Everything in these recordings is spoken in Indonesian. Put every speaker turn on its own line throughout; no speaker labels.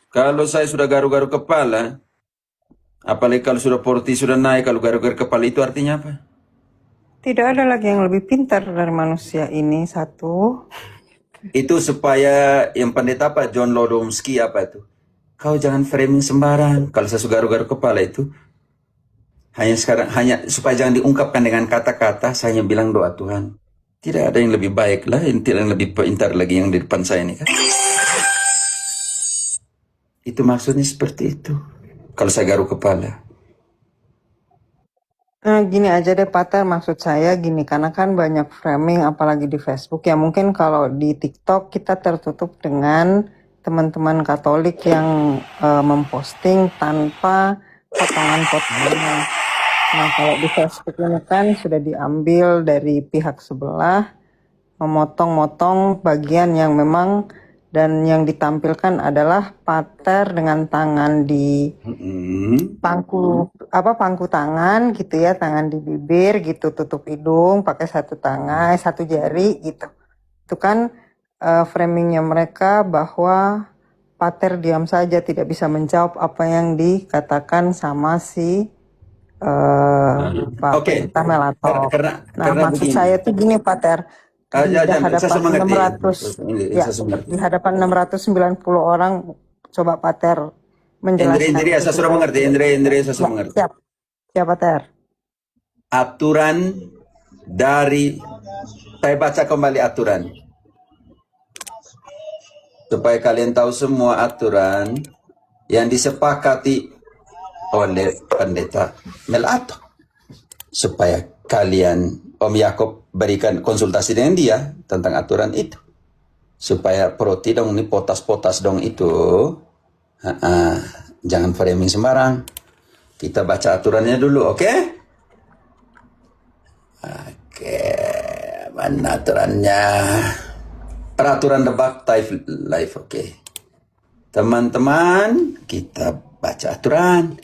Kalau saya sudah garuk-garuk kepala, apalagi kalau sudah porti sudah naik, kalau garuk-garuk kepala itu artinya apa?
Tidak ada lagi yang lebih pintar dari manusia ini, satu.
Itu supaya yang pendeta apa, John Lodomsky apa itu? Kau jangan framing sembarang. Kalau saya sudah garuk-garuk kepala itu, hanya supaya jangan diungkapkan dengan kata-kata, saya hanya bilang doa Tuhan. Tidak ada yang lebih baik lah, tidak yang lebih pintar lagi yang di depan saya ini kan. Itu maksudnya seperti itu. Kalau saya garuk kepala.
Nah, gini aja deh, Pater, maksud saya gini, karena kan banyak framing, apalagi di Facebook, ya mungkin kalau di TikTok kita tertutup dengan teman-teman Katolik yang memposting tanpa potongan-potongan. Nah, kalau di Facebook ini kan sudah diambil dari pihak sebelah, memotong-motong bagian yang memang, dan yang ditampilkan adalah Pater dengan tangan di pangku tangan gitu ya, tangan di bibir gitu, tutup hidung pakai satu tangan, satu jari gitu. Itu kan framingnya mereka bahwa Pater diam saja, tidak bisa menjawab apa yang dikatakan sama si Pak
Oke.
Pendeta Melato.
Karena
Maksud
begini.
saya tuh gini, Pater, di hadapan 600 ya, di hadapan 690 orang, coba Pater menjelaskan.
Indri, saya sudah mengerti. Indri, saya sudah mengerti.
Siap, Pater.
Aturan dari, saya baca kembali aturan. Supaya kalian tahu semua aturan yang disepakati oleh Pendeta Melato. Supaya kalian, Om Yakob, berikan konsultasi dengan dia tentang aturan itu. Supaya proti dong, ini potas-potas dong itu. Jangan framing sembarang. Kita baca aturannya dulu, oke? Oke, mana aturannya? Peraturan debat live, oke. Teman-teman, kita baca aturan.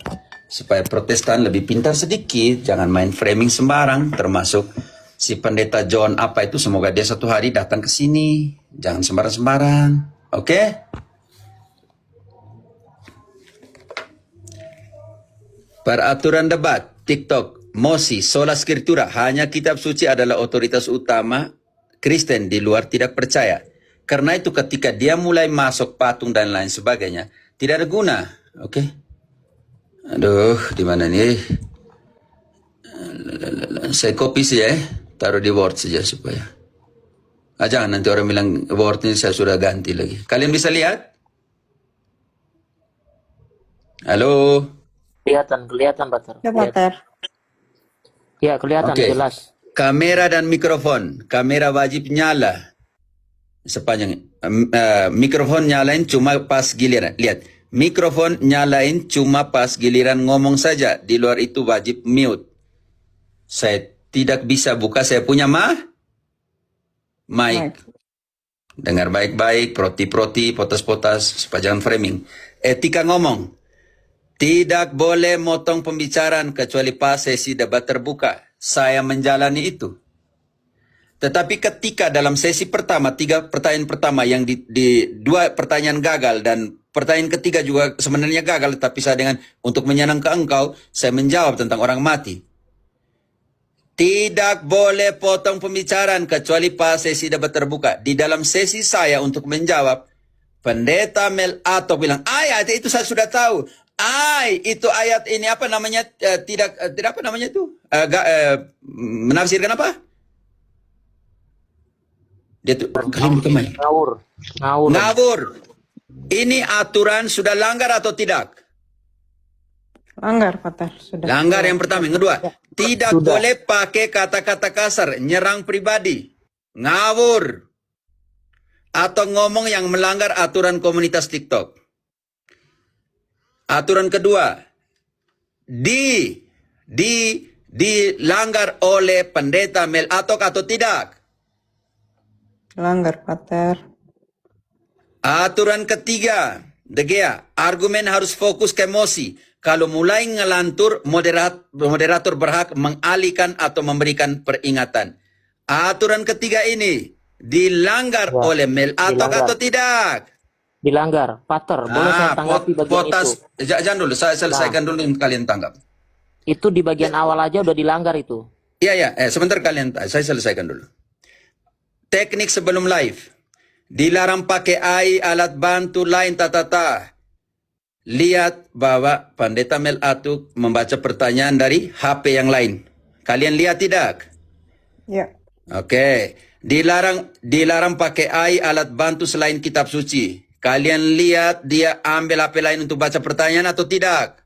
Supaya Protestan lebih pintar sedikit, jangan main framing sembarang, termasuk si Pendeta John apa itu, semoga dia satu hari datang ke sini. Jangan sembarang-sembarang, oke? Peraturan debat, TikTok, Mosi, Sola Scriptura, hanya kitab suci adalah otoritas utama Kristen, di luar tidak percaya. Karena itu ketika dia mulai masuk patung dan lain sebagainya, tidak ada guna, oke? Aduh, di mana nih? Saya copy sih ya, taruh di Word saja supaya. Jangan nanti orang bilang Word ini saya sudah ganti lagi. Kalian bisa lihat? Halo?
Kelihatan, Pater.
Ya, Pater.
Ya, kelihatan jelas.
Kamera dan mikrofon. Kamera wajib nyala. Sepanjang mikrofon nyalain cuma pas giliran. Lihat. Mikrofon nyalain cuma pas giliran ngomong saja. Di luar itu wajib mute. Saya tidak bisa buka saya punya mic. Dengar baik-baik, proti-proti, potas-potas, supaya jangan framing. Etika ngomong. Tidak boleh motong pembicaraan kecuali pas sesi debat terbuka. Saya menjalani itu. Tetapi ketika dalam sesi pertama, 3 pertanyaan pertama yang di 2 pertanyaan gagal dan pertanyaan ketiga juga sebenarnya gagal, tapi saya dengan untuk menyenangkan engkau, saya menjawab tentang orang mati. Tidak boleh potong pembicaraan kecuali pas sesi debat terbuka. Di dalam sesi saya untuk menjawab, Pendeta Melato bilang, ayat itu saya sudah tahu. Itu ayat ini apa namanya, tidak apa namanya itu? Menafsirkan apa? Dia tuh ngawur. Ini aturan sudah langgar atau tidak?
Langgar, Pater. Sudah.
Langgar yang pertama. Yang kedua, tidak boleh pakai kata-kata kasar, nyerang pribadi, ngawur, atau ngomong yang melanggar aturan komunitas TikTok. Aturan kedua, dilanggar oleh Pendeta Melato atau tidak?
Langgar, Pater.
Aturan ketiga, Degea, argumen harus fokus ke emosi. Kalau mulai ngelantur, moderator berhak mengalihkan atau memberikan peringatan. Aturan ketiga ini dilanggar oleh Melato atau tidak?
Dilanggar. Pater, boleh saya tanggapi bagian itu?
Jangan dulu, saya selesaikan dulu yang kalian tanggap.
Itu di bagian awal aja udah dilanggar itu.
Iya, sebentar kalian, saya selesaikan dulu. Teknik sebelum live. Dilarang pakai AI, alat bantu lain, Lihat bahwa Pendeta Mel Atuk membaca pertanyaan dari HP yang lain. Kalian lihat tidak?
Ya.
Oke. Dilarang pakai AI, alat bantu selain kitab suci. Kalian lihat dia ambil HP lain untuk baca pertanyaan atau tidak?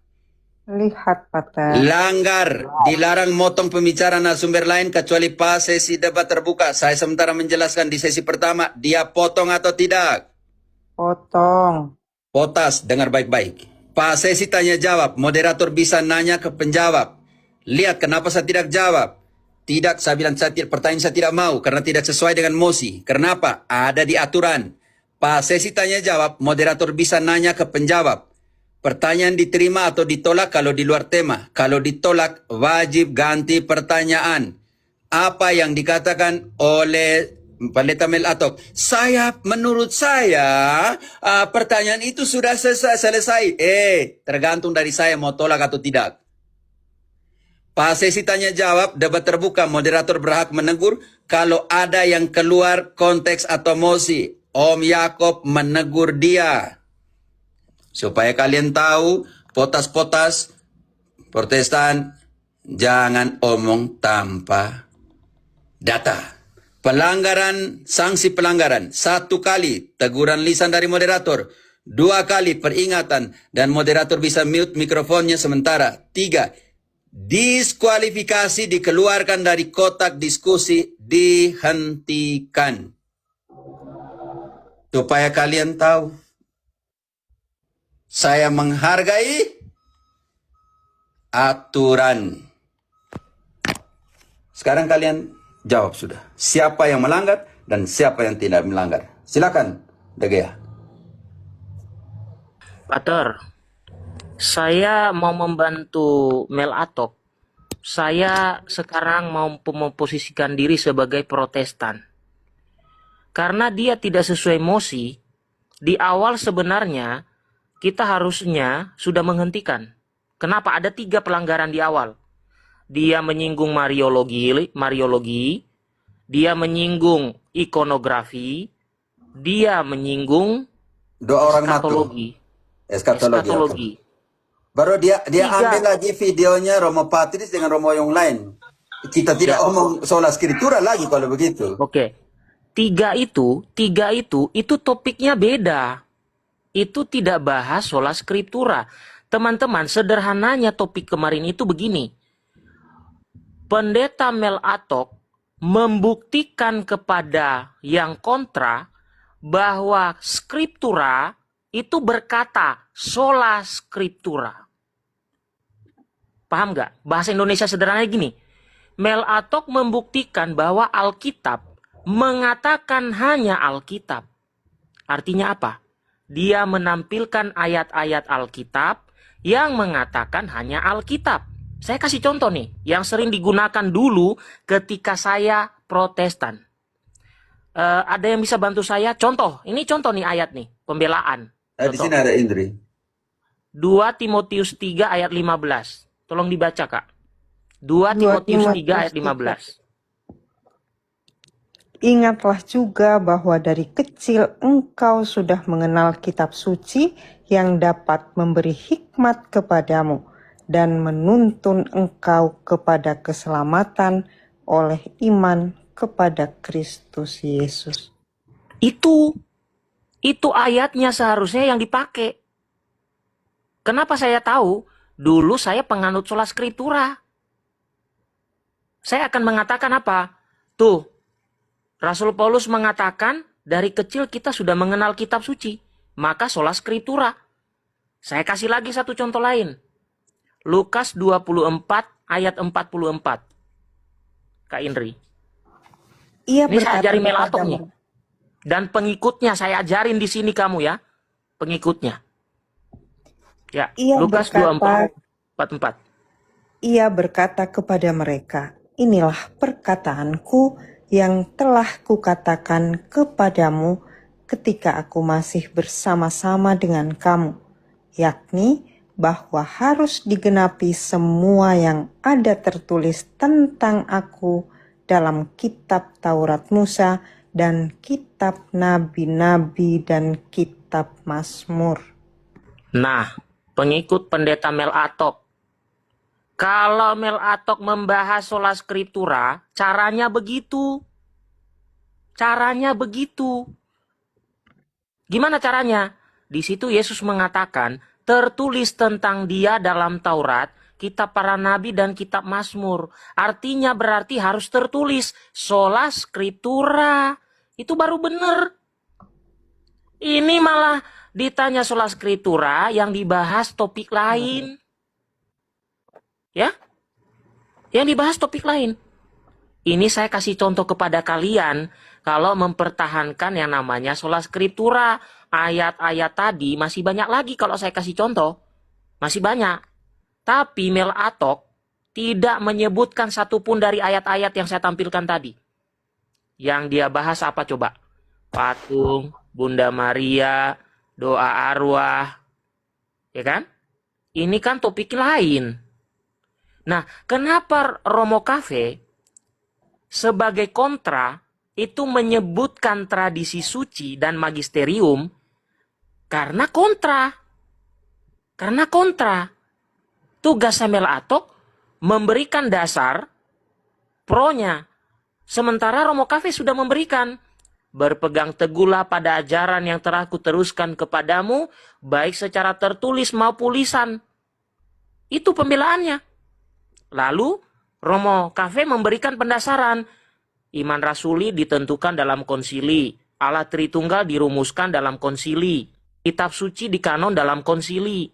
Lihat, Pater.
Langgar. Dilarang motong pembicaraan narasumber lain kecuali pas sesi debat terbuka. Saya sementara menjelaskan di sesi pertama. Dia potong atau tidak?
Potong.
Potas, dengar baik-baik. Pas sesi tanya jawab, moderator bisa nanya ke penjawab. Lihat kenapa saya tidak jawab. Tidak, saya bilang pertanyaan saya tidak mau karena tidak sesuai dengan mosi. Kenapa? Ada di aturan. Pas sesi tanya jawab, moderator bisa nanya ke penjawab. Pertanyaan diterima atau ditolak kalau di luar tema. Kalau ditolak, wajib ganti pertanyaan. Apa yang dikatakan oleh Pendeta Mel Atok? Menurut saya, pertanyaan itu sudah selesai. Tergantung dari saya mau tolak atau tidak. Pas sesi tanya jawab, debat terbuka, moderator berhak menegur kalau ada yang keluar konteks atau mosi. Om Yakob menegur dia. Supaya kalian tahu, potas-potas Protestan, jangan omong tanpa data. Sanksi pelanggaran. 1 kali teguran lisan dari moderator. 2 kali peringatan dan moderator bisa mute mikrofonnya sementara. 3, diskualifikasi dikeluarkan dari kotak diskusi, dihentikan. Supaya kalian tahu, saya menghargai aturan. Sekarang kalian jawab sudah. Siapa yang melanggar dan siapa yang tidak melanggar? Silakan, De Gea.
Pater, saya mau membantu Mel Atok. Saya sekarang mau memposisikan diri sebagai Protestan. Karena dia tidak sesuai mosi, di awal sebenarnya kita harusnya sudah menghentikan. Kenapa? Ada 3 pelanggaran di awal. Dia menyinggung Mariologi, dia menyinggung ikonografi, dia menyinggung
Doa orang
eskatologi.
Eskatologi. Baru dia ambil lagi videonya Romo Patris dengan Romo yang lain. Kita tidak omong sola scriptura lagi kalau begitu.
Oke. 3 itu topiknya beda. Itu tidak bahas sola scriptura. Teman-teman, sederhananya topik kemarin itu begini. Pendeta Mel Atok membuktikan kepada yang kontra bahwa scriptura itu berkata sola scriptura. Paham nggak? Bahasa Indonesia sederhananya gini. Mel Atok membuktikan bahwa Alkitab mengatakan hanya Alkitab. Artinya apa? Dia menampilkan ayat-ayat Alkitab yang mengatakan hanya Alkitab. Saya kasih contoh nih, yang sering digunakan dulu ketika saya Protestan. Ada yang bisa bantu saya? Contoh, ini contoh nih ayat nih, pembelaan.
Di sini ada Indri.
2 Timotius 3 ayat 15. Tolong dibaca, Kak. 2 Timotius 3 ayat 15.
Ingatlah juga bahwa dari kecil engkau sudah mengenal kitab suci yang dapat memberi hikmat kepadamu dan menuntun engkau kepada keselamatan oleh iman kepada Kristus Yesus.
Itu ayatnya seharusnya yang dipakai. Kenapa saya tahu? Dulu saya penganut sola scriptura. Saya akan mengatakan apa? Tuh, Rasul Paulus mengatakan dari kecil kita sudah mengenal kitab suci. Maka sola scriptura. Saya kasih lagi satu contoh lain. Lukas 24 ayat 44. Kak Indri. Ini saya ajarin Mel Atok nih. Dan pengikutnya saya ajarin di sini kamu ya. Pengikutnya. Ya, Lukas 24 44.
Ia berkata kepada mereka, inilah perkataanku yang telah kukatakan kepadamu ketika aku masih bersama-sama dengan kamu, yakni bahwa harus digenapi semua yang ada tertulis tentang aku dalam kitab Taurat Musa dan kitab nabi-nabi dan kitab Mazmur.
Nah, pengikut pendeta Mel Atok. Kalau Mel Atok membahas sola scriptura, caranya begitu. Caranya begitu. Gimana caranya? Di situ Yesus mengatakan, tertulis tentang dia dalam Taurat, kitab para nabi dan kitab Mazmur. Artinya berarti harus tertulis sola scriptura. Itu baru benar. Ini malah ditanya sola scriptura yang dibahas topik lain. Ya? Yang dibahas topik lain. Ini saya kasih contoh kepada kalian. Kalau mempertahankan yang namanya sola scriptura, ayat-ayat tadi masih banyak lagi kalau saya kasih contoh. Masih banyak. Tapi Mel Atok tidak menyebutkan satupun dari ayat-ayat yang saya tampilkan tadi. Yang dia bahas apa coba? Patung, Bunda Maria, doa arwah. Ya kan? Ini kan topik lain. Nah, kenapa Romo Cafe sebagai kontra itu menyebutkan tradisi suci dan magisterium? Karena kontra. Karena kontra. Tugas Samuel Atok memberikan dasar pronya. Sementara Romo Cafe sudah memberikan. Berpegang teguhlah pada ajaran yang telah kuteruskan kepadamu, baik secara tertulis maupun lisan. Itu pembelaannya. Lalu Romo Cafe memberikan pendasaran. Iman rasuli ditentukan dalam konsili. Allah Tritunggal dirumuskan dalam konsili. Kitab suci dikanon dalam konsili.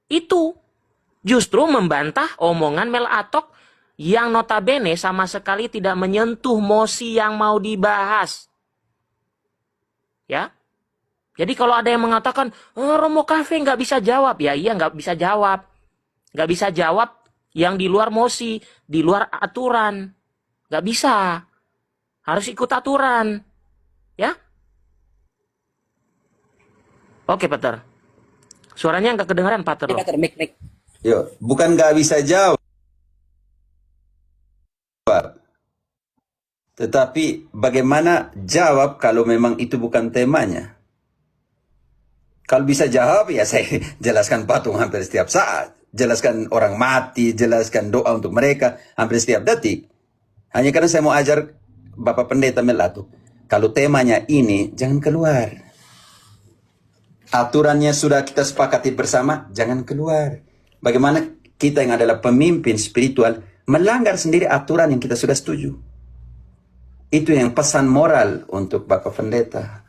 Itu justru membantah omongan Mel Atok yang notabene sama sekali tidak menyentuh mosi yang mau dibahas. Ya. Jadi kalau ada yang mengatakan, Romo Cafe nggak bisa jawab. Ya iya nggak bisa jawab. Nggak bisa jawab yang di luar mosi, di luar aturan. Nggak bisa. Harus ikut aturan. Ya. Oke, Pater. Suaranya nggak kedengaran, Pater.
Pater, mik.
Yo, bukan nggak bisa jawab, tetapi bagaimana jawab kalau memang itu bukan temanya? Kalau bisa jawab, ya saya jelaskan patung hampir setiap saat. Jelaskan orang mati, jelaskan doa untuk mereka hampir setiap detik. Hanya karena saya mau ajar Bapak Pendeta Mel Atok, kalau temanya ini, jangan keluar. Aturannya sudah kita sepakati bersama, jangan keluar. Bagaimana kita yang adalah pemimpin spiritual melanggar sendiri aturan yang kita sudah setuju. Itu yang pesan moral untuk Bapak Pendeta.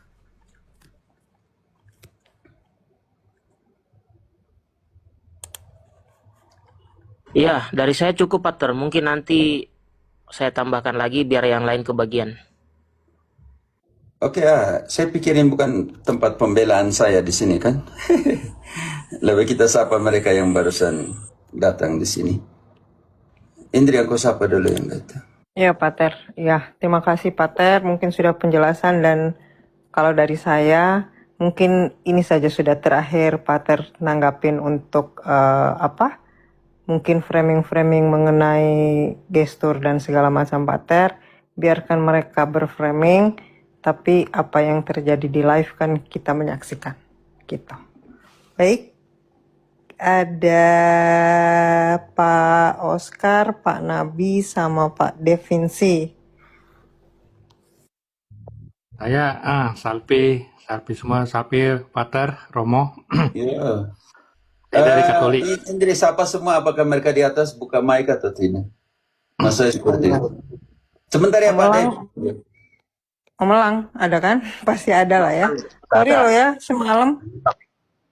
Iya, dari saya cukup, Pater. Mungkin nanti saya tambahkan lagi biar yang lain kebagian.
Oke, saya pikirin bukan tempat pembelaan saya di sini kan. Lebih kita sapa mereka yang barusan datang di sini. Indri, aku sapa dulu yang datang.
Ya, Pater. Ya, terima kasih, Pater. Mungkin sudah penjelasan dan kalau dari saya, mungkin ini saja sudah terakhir, Pater, nanggapin untuk mungkin framing-framing mengenai gestur dan segala macam, Pater. Biarkan mereka berframing, tapi apa yang terjadi di live kan kita menyaksikan. Gitu. Baik. Ada Pak Oscar, Pak Nabi, sama Pak Devinci.
Saya, Salpi semua, Sapir, Pater, Romo.
Ya.
Saya dari Katolik.
Indri, sapa semua. Apakah mereka di atas buka mic atau tidak? Masa seperti itu. Sebentar ya, Pak Dev.
Om Elang, ada kan? Pasti ada lah ya. Sorry lo ya, semalam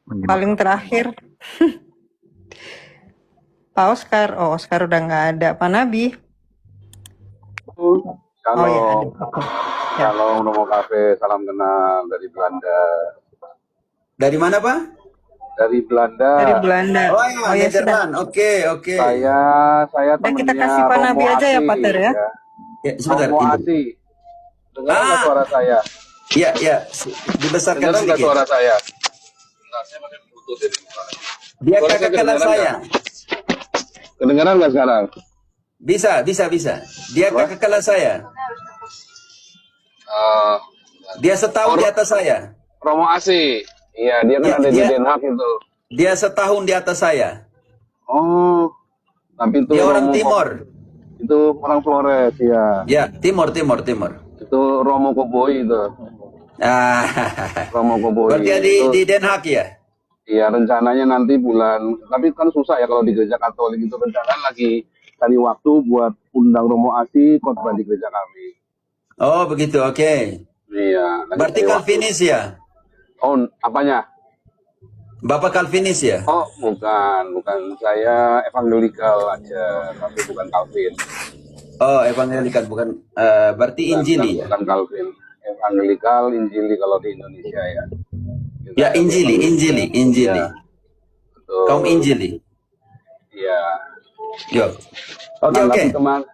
paling terakhir. Pak Oscar, Oscar udah nggak ada. Pak Nabi.
Kalau
Ya, ada. Ya.
kalau Romo Cafe, salam kenal dari Belanda.
Dari mana, Pak?
Dari Belanda.
Dari Belanda.
Oh ya, Nederland. Oke.
Saya
Udah,
temannya
kita kasih Pak
Romo
Nabi aja ya,
Asi,
Pater ya.
Ya, sebentar.
Romo
Indri.
Asi. Dengar nggak suara saya?
Ya, ya, dibesarkan
Kedengeran nggak
sedikit.
suara saya? Nah, saya pakai Bluetooth ini.
Dia
Suara saya
kakak kelas
kedengeran
saya.
nggak? Kedengeran nggak sekarang?
Bisa. Dia
Apa?
kakak kelas saya.
Eh,
Dia setahun di atas saya.
Romo Asi. Iya, dia kan
Ya,
ada di
dia
Den Haag itu.
dia setahun di atas saya.
Oh, tapi itu
Dia orang
Romo
Timor.
itu orang Flores, ya.
Ya, Timor.
Itu Romo Koboi itu.
Ah,
Romo Koboi.
berarti dia
Itu,
di Den Haag ya?
iya, rencananya nanti bulan, tapi kan susah ya kalau di gereja Katolik itu, rencananya lagi cari waktu buat undang Romo Asi khotbah di gereja kami.
Oh, begitu. Oke.
Iya, lagi
Berarti
cari waktu.
Calvinis ya?
Oh, apanya?
Bapak Calvinis ya?
Oh, bukan. Saya evangelikal aja, tapi bukan Calvin.
Oh, evangelikal bukan berarti Injili ya?
Bukan Calvin. Evangelikal, Injili kalau di Indonesia ya. Kita
Ya,
ada
Injili.
Iya, betul.
Kaum Injili.
Iya.
Yo. Oke.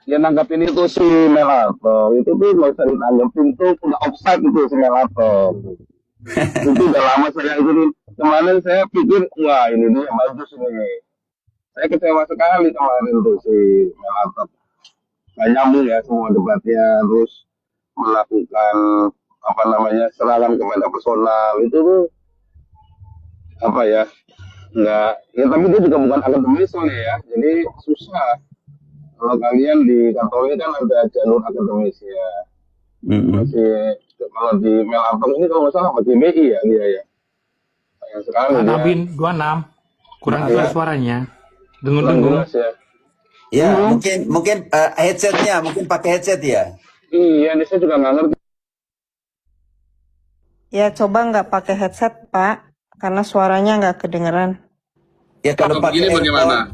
Nanggapin itu si Melato. Itu tuh nggak usah ditanggapin tuh udah offside itu si Melato. Itu udah lama saya ikutin. Kemarin saya pikir, wah ini dia bagus ini. Saya kecewa sekali kemarin tuh si Melato. Gak nyambung ya semua debatnya, terus melakukan apa namanya serangan kepada personal itu tuh apa ya, nggak ya, tapi dia juga bukan akademis soalnya ya, jadi susah. Kalau kalian di Katolik kan ada jalur akademis ya, masih kalau di Mel Artong ini kalau nggak salah apa GBI ya dia ya. Yang sekarang
Pak
dia
Nabin 26. Kurang
Iya.
jelas suaranya.
kurang
Dengung-dengung.
jelas ya.
Ya, mungkin headsetnya, mungkin pakai headset ya.
Iya, ini saya juga nggak ngerti.
Ya coba nggak pakai headset Pak, karena suaranya nggak kedengeran.
Ya kalau pakai
Begini bagaimana?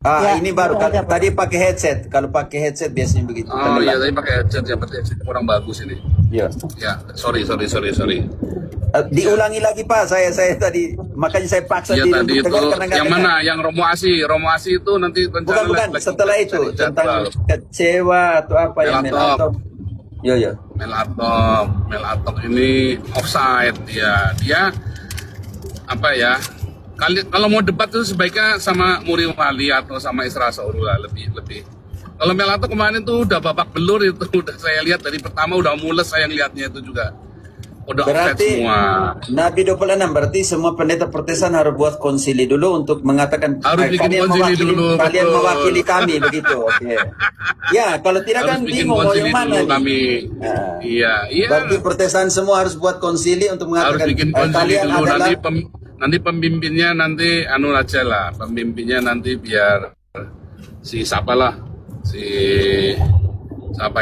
Ya,
ini baru
itu aja, Pak.
tadi pakai headset. Kalau pakai headset biasanya begitu.
Oh iya, tadi pakai headset ya, berarti headset kurang bagus ini.
Ya.
Ya, sorry.
Diulangi lagi Pak, saya tadi makanya saya paksa
Iya
diri
tadi
untuk
itu
dengar karena nggak
yang
dengar.
mana? Yang Romo Asi itu nanti rencana
Bukan,
lagi
setelah
cari
itu tentang
jadwal.
kecewa atau apa yang
Melato.
Yo.
Mel Atok ini offside ya. Dia apa ya? Kalau mau debat tuh sebaiknya sama Muri Wali atau sama Isra Sauru lah, lebih. Kalau Mel Atok kemarin tuh udah babak belur itu, udah saya lihat dari pertama udah mules saya lihatnya itu juga. Udah offside
Berarti
semua.
Nabi 26 berarti semua pendeta Protestan harus buat konsili dulu untuk mengatakan
Harus bikin konsili dulu,
kalian
betul.
mewakili kami begitu. Oke. Ya, kalau tidak
Harus
kan
bikin
bingung mau
konsili
yang mana
dulu
nih.
kami.
Nah,
Iya.
Berarti Protestan semua harus buat konsili untuk
Harus
mengatakan
bikin konsili
kalian
dulu
adalah
nanti pemimpinnya nanti anu aja lah, pemimpinnya nanti biar si siapa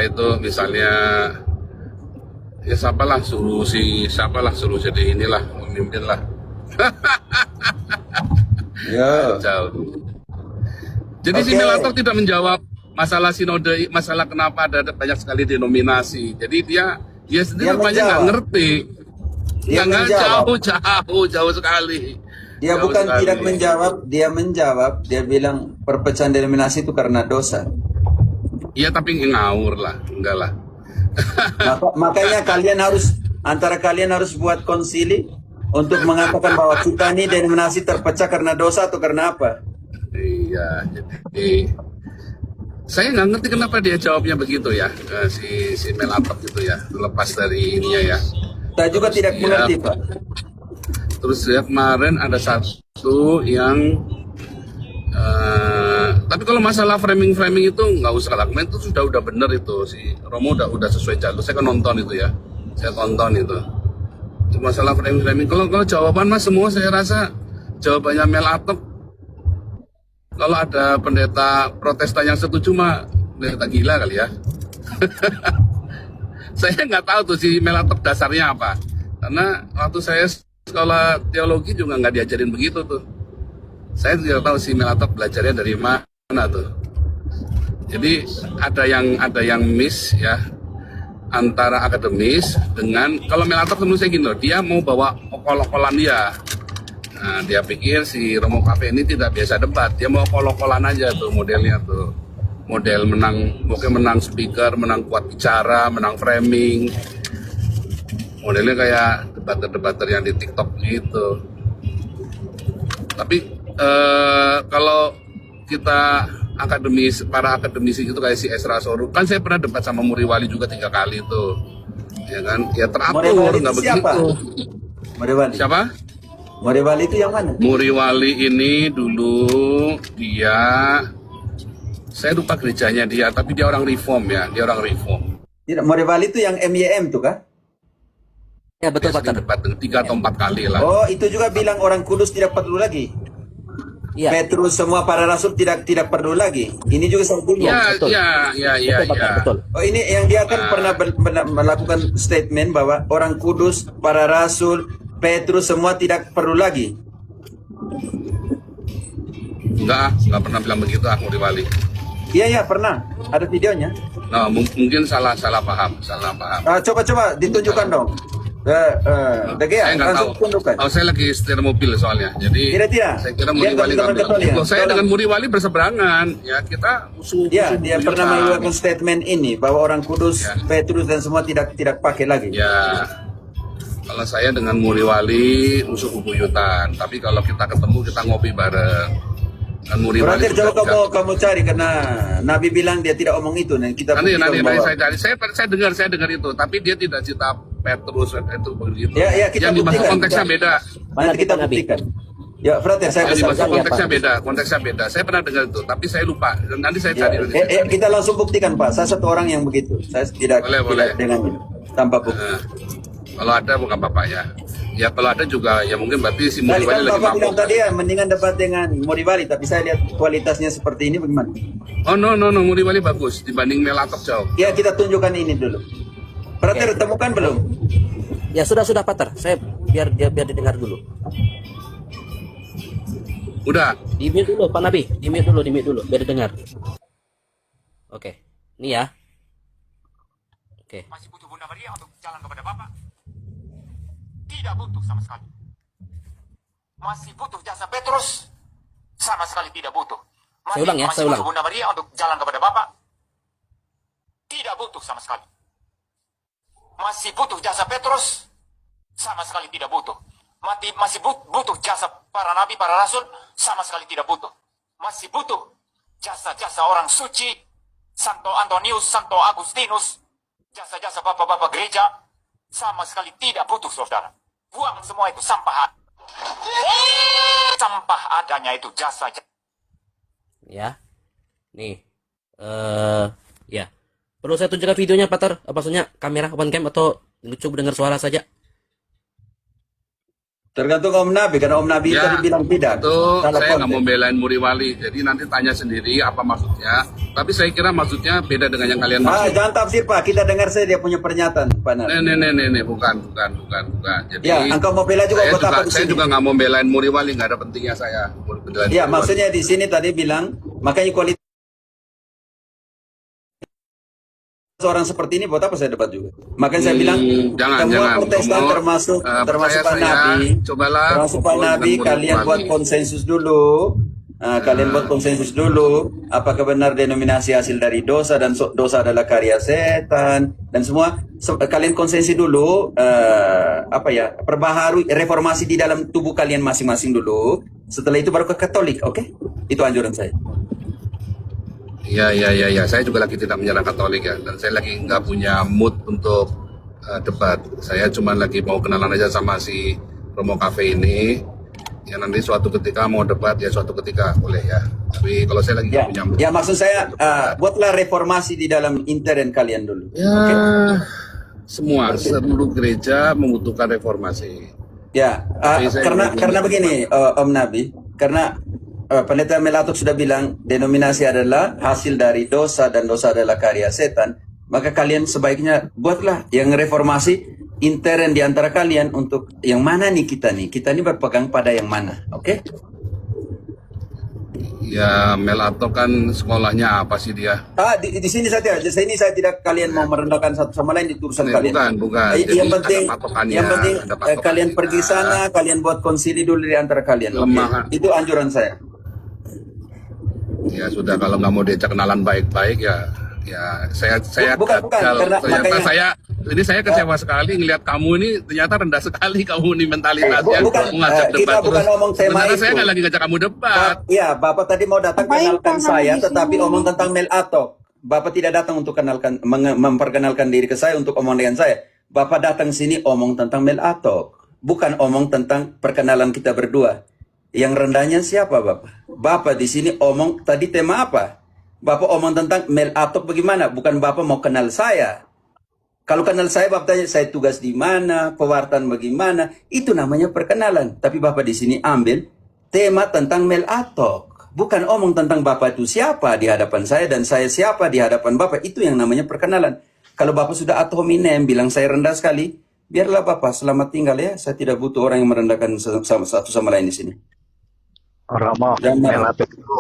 itu misalnya ya suruh jadi inilah pemimpin lah.
Yo.
Jauh. Jadi si
Oke.
Melator tidak menjawab masalah sinode, masalah kenapa ada banyak sekali denominasi. Jadi dia sendiri
Dia
rupanya nggak
menjawab.
ngerti.
Dia
Nggak
menjawab.
jauh sekali.
Dia
Jauh
bukan
sekali.
tidak menjawab, dia bilang perpecahan denominasi itu karena dosa.
Iya tapi ngawur lah, enggak lah.
Makanya antara kalian harus buat konsili untuk mengatakan bahwa kita ini denominasi terpecah karena dosa atau karena apa?
Iya, jadi saya nggak ngerti kenapa dia jawabnya begitu ya, si Melatok gitu ya, lepas dari ininya ya.
Saya juga tidak
Iya.
mengerti, Pak.
Terus ya, kemarin ada satu yang tapi kalau masalah framing itu nggak usah lah, kemarin itu udah bener itu si Romo udah sesuai jalur. Saya kan nonton itu ya, saya tonton itu. Masalah framing kalau jawaban mas semua saya rasa jawabannya Melatok. Kalau ada pendeta Protestan yang setuju mah pendeta gila kali ya. Saya nggak tahu tuh si Melatok dasarnya apa. Karena waktu saya sekolah teologi juga nggak diajarin begitu tuh. Saya tidak tahu si Melatok belajarnya dari mana tuh. Jadi ada yang miss ya antara akademis dengan kalau Melatok menurut saya gini loh, dia mau bawa okol-okolan dia. Nah, dia pikir si Romo Cafe ini tidak biasa debat, dia mau okol-okolan aja tuh modelnya tuh. Model menang, mungkin menang speaker, menang kuat bicara, menang framing.
Modelnya kayak debater-debater yang di TikTok gitu. Tapi kalau kita para akademisi itu kayak si Esra Soru, kan saya pernah debat sama Muriwali juga 3 kali tuh, ya kan? Ya teratur,
Muriwali
nggak
itu siapa?
begitu.
Muriwali.
Siapa?
Muriwali itu yang mana?
Muriwali ini dulu saya lupa gerejanya dia, tapi dia orang reform ya, dia orang reform.
Tidak, Muriwali itu yang MYM tuh kah?
Ya betul
Dia sering
Pater.
debat 3 atau 4 kali lah.
Oh, itu juga bilang orang Kudus tidak perlu lagi.
Iya.
Petrus semua para rasul tidak perlu lagi. Ini juga saya tanya.
Ya,
betul.
ya.
Betul Pater, betul.
Oh, ini yang dia kan pernah melakukan statement bahwa orang Kudus, para rasul, Petrus semua tidak perlu lagi.
Enggak pernah bilang begitu Muriwali.
Iya, pernah. Ada videonya.
Nah, mungkin salah paham.
Coba ditunjukkan dong. DGA,
Saya nggak
langsung
tahu.
tunjukkan.
Oh, saya lagi setir mobil soalnya. Jadi
Tidak.
saya kira
Lihat
Muriwali
teman-teman
nggak bilang.
Katolik.
Loh, saya
Tolong.
dengan Muriwali berseberangan. Ya, kita musuh
Ya, dia
buyutan.
pernah mengeluarkan statement ini bahwa orang Kudus,
Ya.
Petrus dan semua tidak pakai lagi.
Ya, kalau saya dengan Muriwali musuh bebuyutan. Tapi kalau kita ketemu kita ngopi bareng. Dan Muriwali
Berarti
juga
coba kamu cari karena Nabi bilang dia tidak omong itu dan kita
nanti
buktikan bahwa-
saya cari. Saya dengar itu, tapi dia tidak cita Petrus itu begitu.
Ya, kita
Yang dimaksud
buktikan.
konteksnya beda.
Nanti kita
Nabi.
buktikan. Ya, Frater, saya
Yang dimaksud
pesan.
konteksnya beda. Saya pernah dengar itu, tapi saya lupa. Nanti saya
Ya,
cari.
kita langsung buktikan, Pak. Saya satu orang yang begitu. Saya tidak
Boleh.
dengan tanpa bukti.
Nah, kalau ada bukan bapak ya. Ya kalau ada juga ya mungkin berarti si
Tadi
Muriwali
kan
lagi
Bapak bilang
mabuk.
tadi ya, mendingan debat dengan Muriwali, tapi saya lihat kualitasnya seperti ini bagaimana?
Oh no, Muriwali bagus dibanding Melatop jauh.
Ya, kita tunjukkan ini dulu. Frater, temukan belum?
Ya sudah Pater. Saya biar didengar dulu.
Udah.
Di mute dulu Pak Nabi. Di mute dulu biar didengar. Oke. Ini ya. Oke.
Masih butuh Bunda Maria untuk jalan kepada Bapak? Tidak butuh sama sekali. Masih butuh jasa Petrus? Sama sekali tidak butuh.
Saya ulang ya,
masih
saya ulang.
butuh Bunda Maria untuk jalan kepada Bapak? Tidak butuh sama sekali. Masih butuh jasa Petrus? Sama sekali tidak butuh. Masih butuh jasa para nabi, para rasul? Sama sekali tidak butuh. Masih butuh jasa-jasa orang suci, Santo Antonius, Santo Agustinus, jasa-jasa bapak-bapak gereja? Sama sekali tidak butuh, saudara. Buang semua itu sampah. Sampah adanya itu jasa.
Ya. Nih. Ya. Perlu saya tunjukkan videonya, Pater? Maksudnya kamera open cam atau coba dengar suara saja?
Tergantung Om Nabi, karena Om Nabi
Ya,
tadi bilang tidak.
Itu
Salah
saya nggak
konteks.
mau belain Muriwali. Jadi nanti tanya sendiri apa maksudnya. Tapi saya kira maksudnya beda dengan yang kalian maksud.
Jangan tafsir, Pak. Kita dengar saja dia punya pernyataan, Pak Nar.
Nih, bukan. Jadi
Ya, engkau mau bela juga buat apa di
saya
sini?
juga nggak mau belain Muriwali, nggak ada pentingnya saya. Belain
Ya,
Muriwali.
maksudnya di sini tadi bilang, makanya kualitas orang seperti ini buat apa saya debat juga? Makanya saya bilang,
jangan.
semua Protestan
Kamu,
termasuk
percaya
Pak
saya,
Nabi,
cobalah
termasuk Pak
ngobrol
Nabi,
dengan
kalian
Muriwali.
buat konsensus dulu. Kalian buat konsensus dulu. Apakah benar denominasi hasil dari dosa dan dosa adalah karya setan dan semua? Kalian konsensus dulu. Perbaharui reformasi di dalam tubuh kalian masing-masing dulu. Setelah itu baru ke Katolik, oke? Itu anjuran saya.
Iya. Saya juga lagi tidak menyerang Katolik ya, dan saya lagi nggak punya mood untuk debat. Saya cuma lagi mau kenalan aja sama si Romo Cafe ini. Ya nanti suatu ketika mau debat ya suatu ketika boleh ya. Tapi kalau saya lagi nggak punya mood.
Ya, maksud saya buatlah reformasi di dalam intern kalian dulu.
Ya,
Oke?
semua seluruh gereja membutuhkan reformasi.
Ya,
Tapi saya
karena begini, Om Nabi, karena Pendeta Melatop sudah bilang denominasi adalah hasil dari dosa dan dosa adalah karya setan, maka kalian sebaiknya buatlah yang reformasi intern di antara kalian untuk yang mana nih kita nih berpegang pada yang mana, oke?
Ya Melatop kan sekolahnya apa sih dia?
Di sini saya tidak kalian mau merendahkan satu sama lain di urusan kalian.
Bukan.
Yang
Jadi
penting,
ada patokannya,
yang penting
ada patokannya.
kalian pergi sana, kalian buat konsili dulu di antara kalian. oke?
Lemah.
Itu anjuran saya.
Ya sudah kalau nggak mau diajak kenalan baik-baik ya saya
Bukan,
gagal.
karena
Ternyata
makanya-
saya Ini saya kecewa sekali ngelihat kamu ini ternyata rendah sekali kamu ini mentalitasnya mengajak
kita
debat
bukan
terus.
ngomong tema
Sebenarnya saya
itu.
nggak lagi ngajak kamu debat.
Iya, Bapak tadi mau datang
Ngapain
kenalkan
Pak
saya,
di
tetapi
sini?
omong tentang Mel Atok. Bapak tidak datang untuk memperkenalkan diri ke saya untuk omong dengan saya. Bapak datang sini omong tentang Mel Atok, bukan omong tentang perkenalan kita berdua. Yang rendahnya siapa, Bapak? Bapak di sini omong tadi tema apa? Bapak omong tentang Mel Atok bagaimana? Bukan Bapak mau kenal saya. Kalau kenal saya, Bapak tanya saya tugas di mana, pewartaan bagaimana, itu namanya perkenalan. Tapi Bapak di sini ambil tema tentang Mel Atok. Bukan omong tentang Bapak itu siapa di hadapan saya dan saya siapa di hadapan Bapak. Itu yang namanya perkenalan. Kalau Bapak sudah ad hominem bilang saya rendah sekali, biarlah Bapak selamat tinggal ya. Saya tidak butuh orang yang merendahkan satu sama lain di sini.
Romo,
Jangan marah.
Melatuk itu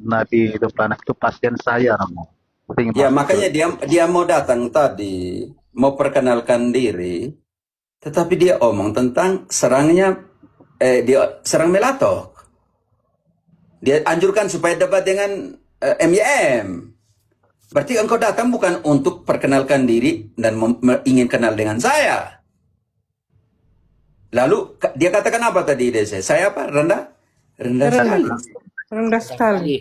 Nabi depan itu pasien saya, Romo.
Ya makanya dia mau datang tadi, mau perkenalkan diri, tetapi dia omong tentang dia serang Mel Atok. Dia anjurkan supaya debat dengan MYM. Berarti engkau datang bukan untuk perkenalkan diri dan ingin kenal dengan saya. Lalu dia katakan apa tadi DC? Saya apa? Rendah? Rendah sekali.
Rendah sekali.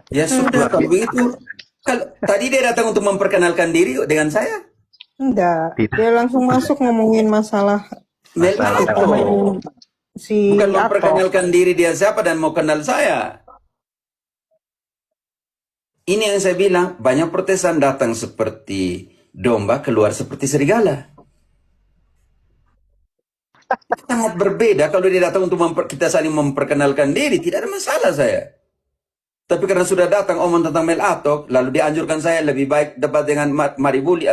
Ya sudah kalau begitu. Tadi dia datang untuk memperkenalkan diri dengan saya.
Enggak,
Tidak.
dia langsung masuk ngomongin masalah
Mel Atok.
si
Bukan
Atok.
memperkenalkan diri dia siapa dan mau kenal saya. Ini yang saya bilang, banyak protesan datang seperti domba, keluar seperti serigala. Sangat berbeda kalau dia datang untuk kita saling memperkenalkan diri, tidak ada masalah saya. Tapi karena sudah datang omong tentang Mel Atok, lalu dianjurkan saya lebih baik debat dengan Mary Bully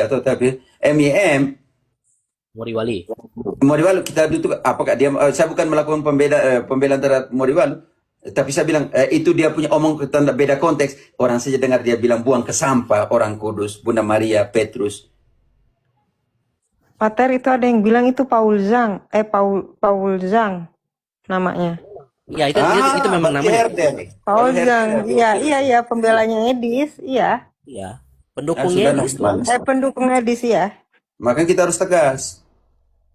atau tapi MIM.
Moriwali.
Moriwalu kita duduk apakah dia saya bukan melakukan pembelaan terhadap Moriwalu, tapi saya bilang itu dia punya omong tentang beda konteks. Orang saja dengar dia bilang buang ke sampah orang Kudus, Bunda Maria, Petrus.
Pater itu ada yang bilang itu Paul Zhang namanya.
Ya itu memang namanya.
Paul Zhang, iya pembelanya Edis, iya.
Iya. Pendukungnya
sudah
Edis tuh.
Pendukung Edis ya.
Makanya kita harus tegas.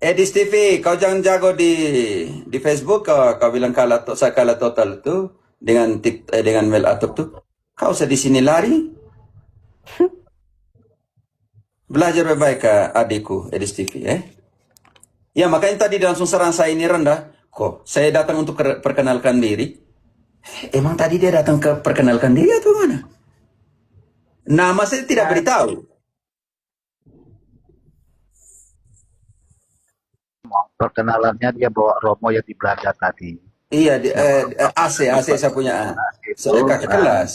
Edis TV, kau jangan jago di Facebook, kau bilang saya kalah total tuh dengan Mel Atok tuh. Kau usah di sini lari. Belajar baik-baik adikku Edis TV Ya makanya tadi dia langsung serang saya ini rendah. Kok saya datang untuk perkenalkan diri? Emang tadi dia datang ke perkenalkan diri atau mana? Nama saya tidak beritahu.
Perkenalannya dia bawa Romo yang di Belanda tadi.
Iya, AC saya punya saya kakak kelas.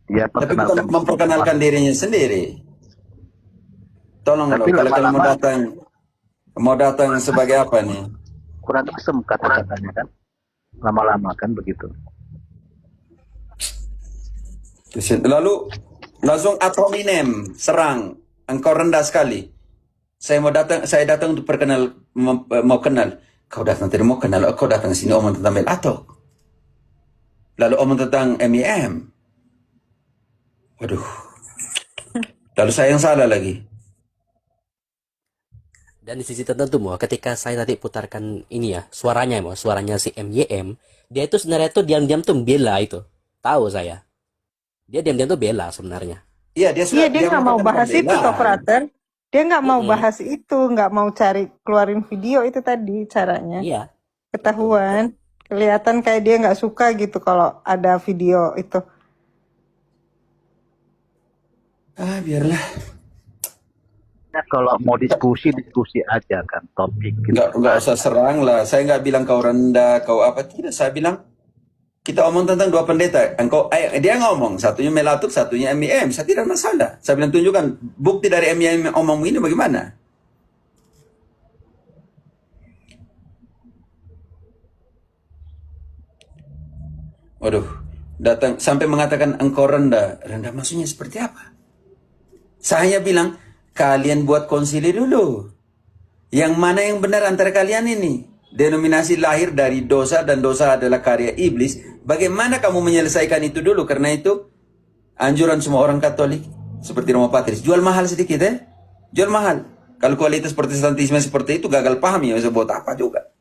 Dia
Tapi bukan
perkenalkan
memperkenalkan dirinya sendiri. Tolong
Tapi
loh, kalau
lama-lama-
mau datang sebagai apa nih?
kurang asem kata-katanya kan. Lama-lama kan begitu.
Lalu langsung ad hominem serang, engkau rendah sekali. Saya datang untuk mau kenal. Kau datang tidak mau kenal, kau datang sini omong tentang Mel Atok. Lalu omong tentang MIM. Waduh. Lalu saya yang salah lagi.
Dan di sisi tertentu mau ketika saya tadi putarkan ini ya suaranya si MYM, dia itu sebenarnya tuh diam-diam tuh bela itu, tahu saya, dia diam-diam tuh bela sebenarnya.
Iya dia
nggak mau bahas itu toh Frater. Dia nggak mau bahas itu, nggak mau keluarin video itu tadi caranya.
Iya.
Ketahuan, kelihatan kayak dia nggak suka gitu kalau ada video itu.
Biarlah.
Ya, kalau mau diskusi aja kan topik. Gitu.
Nggak usah serang lah. Saya nggak bilang kau rendah, kau apa. Tidak, saya bilang kita omong tentang dua pendeta. Dia ngomong, satunya Mel Atok, satunya MIM. Saya tidak masalah. Saya bilang tunjukkan bukti dari MIM omong ini bagaimana. Waduh, datang sampai mengatakan engkau rendah. Rendah maksudnya seperti apa? Saya bilang, kalian buat konsili dulu. Yang mana yang benar antara kalian ini? Denominasi lahir dari dosa dan dosa adalah karya iblis. Bagaimana kamu menyelesaikan itu dulu? Karena itu anjuran semua orang Katolik. Seperti Romo Patris, jual mahal sedikit ya. Jual mahal. Kalau kualitas protestantisme seperti itu gagal paham ya, bisa buat apa juga.